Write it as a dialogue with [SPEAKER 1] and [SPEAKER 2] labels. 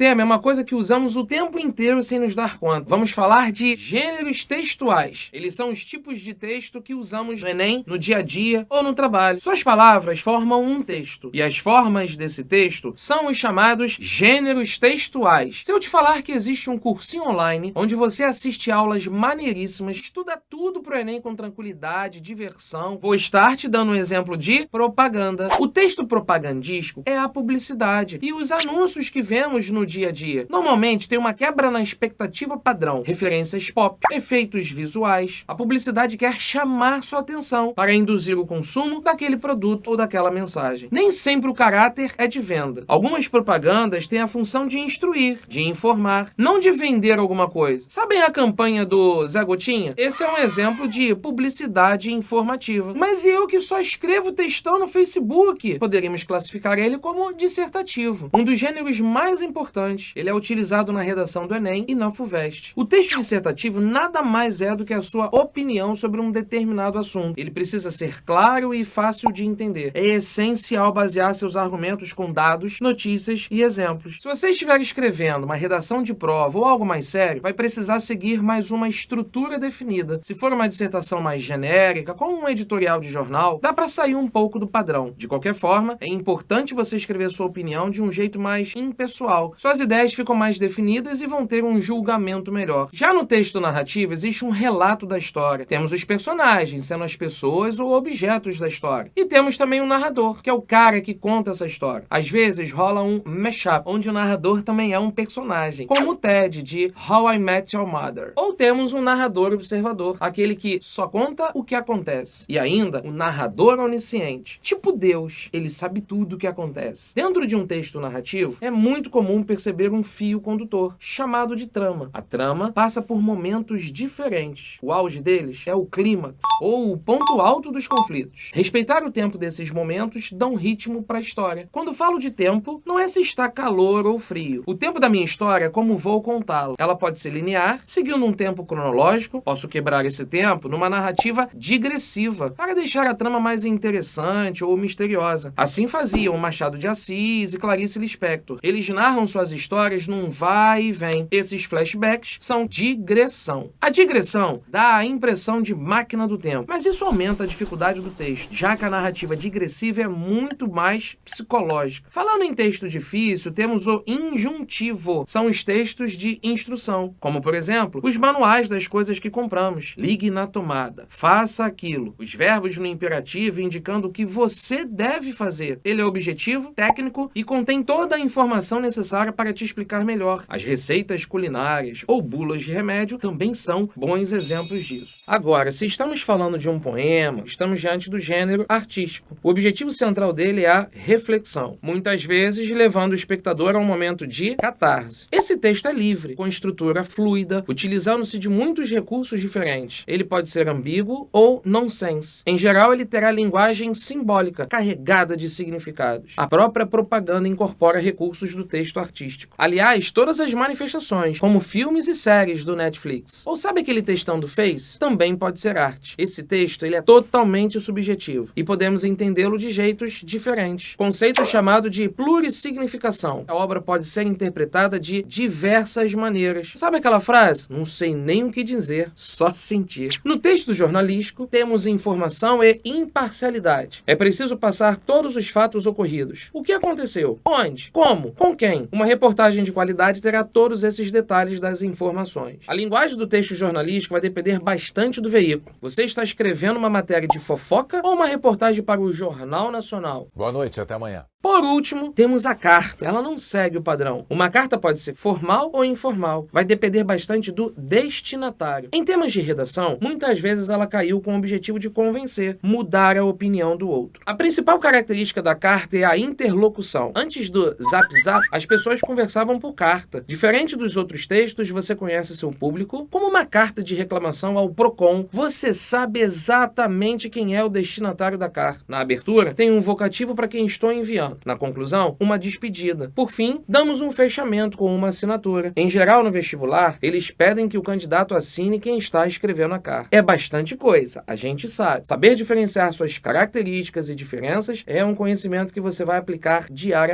[SPEAKER 1] tema é uma coisa que usamos o tempo inteiro sem nos dar conta. Vamos falar de gêneros textuais. Eles são os tipos de texto que usamos no Enem, no dia a dia ou no trabalho. Suas palavras formam um texto, e as formas desse texto são os chamados gêneros textuais. Se eu te falar que existe um cursinho online onde você assiste aulas maneiríssimas, estuda tudo pro Enem com tranquilidade, diversão, vou estar te dando um exemplo de propaganda. O texto propagandístico é a publicidade e os anúncios que vemos no dia a dia. Normalmente tem uma quebra na expectativa padrão, referências pop, efeitos visuais. A publicidade quer chamar sua atenção para induzir o consumo daquele produto ou daquela mensagem. Nem sempre o caráter é de venda. Algumas propagandas têm a função de instruir, de informar, não de vender alguma coisa. Sabem a campanha do Zé Gotinha? Esse é um exemplo de publicidade informativa. Mas eu que só escrevo textão no Facebook, poderíamos classificar ele como dissertativo. Um dos gêneros mais importantes. Ele é utilizado na redação do Enem e na FUVEST. O texto dissertativo nada mais é do que a sua opinião sobre um determinado assunto. Ele precisa ser claro e fácil de entender. É essencial basear seus argumentos com dados, notícias e exemplos. Se você estiver escrevendo uma redação de prova ou algo mais sério, vai precisar seguir mais uma estrutura definida. Se for uma dissertação mais genérica, como um editorial de jornal, dá para sair um pouco do padrão. De qualquer forma, é importante você escrever sua opinião de um jeito mais impessoal. Suas ideias ficam mais definidas e vão ter um julgamento melhor. Já no texto narrativo, existe um relato da história. Temos os personagens, sendo as pessoas ou objetos da história. E temos também o narrador, que é o cara que conta essa história. Às vezes rola um mashup, onde o narrador também é um personagem, como o Ted de How I Met Your Mother. Ou temos um narrador observador, aquele que só conta o que acontece. E ainda, o narrador onisciente. Tipo Deus, ele sabe tudo o que acontece. Dentro de um texto narrativo, é muito comum perceber um fio condutor, chamado de trama. A trama passa por momentos diferentes. O auge deles é o clímax, ou o ponto alto dos conflitos. Respeitar o tempo desses momentos dá um ritmo para a história. Quando falo de tempo, não é se está calor ou frio. O tempo da minha história é como vou contá-lo. Ela pode ser linear, seguindo um tempo cronológico. Posso quebrar esse tempo numa narrativa digressiva, para deixar a trama mais interessante ou misteriosa. Assim faziam Machado de Assis e Clarice Lispector. Eles narram suas histórias num vai e vem. Esses flashbacks são digressão. A digressão dá a impressão de máquina do tempo, mas isso aumenta a dificuldade do texto, já que a narrativa digressiva é muito mais psicológica. Falando em texto difícil, temos o injuntivo. São os textos de instrução, como por exemplo, os manuais das coisas que compramos. Ligue na tomada, faça aquilo. Os verbos no imperativo indicando o que você deve fazer. Ele é objetivo, técnico e contém toda a informação necessária para te explicar melhor. As receitas culinárias ou bulas de remédio também são bons exemplos disso. Agora, se estamos falando de um poema, estamos diante do gênero artístico. O objetivo central dele é a reflexão, muitas vezes levando o espectador a um momento de catarse. Esse texto é livre, com estrutura fluida, utilizando-se de muitos recursos diferentes. Ele pode ser ambíguo ou nonsense. Em geral, ele terá linguagem simbólica, carregada de significados. A própria propaganda incorpora recursos do texto artístico. Aliás, todas as manifestações, como filmes e séries do Netflix. Ou sabe aquele textão do Face? Também pode ser arte. Esse texto ele é totalmente subjetivo e podemos entendê-lo de jeitos diferentes. Conceito chamado de plurissignificação. A obra pode ser interpretada de diversas maneiras. Sabe aquela frase? Não sei nem o que dizer, só sentir. No texto jornalístico, temos informação e imparcialidade. É preciso passar todos os fatos ocorridos. O que aconteceu? Onde? Como? Com quem? Uma reportagem de qualidade terá todos esses detalhes das informações. A linguagem do texto jornalístico vai depender bastante do veículo. Você está escrevendo uma matéria de fofoca ou uma reportagem para o Jornal Nacional?
[SPEAKER 2] Boa noite, até amanhã.
[SPEAKER 1] Por último, temos a carta. Ela não segue o padrão. Uma carta pode ser formal ou informal. Vai depender bastante do destinatário. Em temas de redação, muitas vezes ela caiu com o objetivo de convencer, mudar a opinião do outro. A principal característica da carta é a interlocução. Antes do Zap Zap, as pessoas conversavam por carta. Diferente dos outros textos, você conhece seu público. Como uma carta de reclamação ao Procon, você sabe exatamente quem é o destinatário da carta. Na abertura, tem um vocativo para quem estou enviando. Na conclusão, uma despedida. Por fim, damos um fechamento com uma assinatura. Em geral, no vestibular, eles pedem que o candidato assine quem está escrevendo a carta. É bastante coisa, a gente sabe. Saber diferenciar suas características e diferenças é um conhecimento que você vai aplicar diariamente.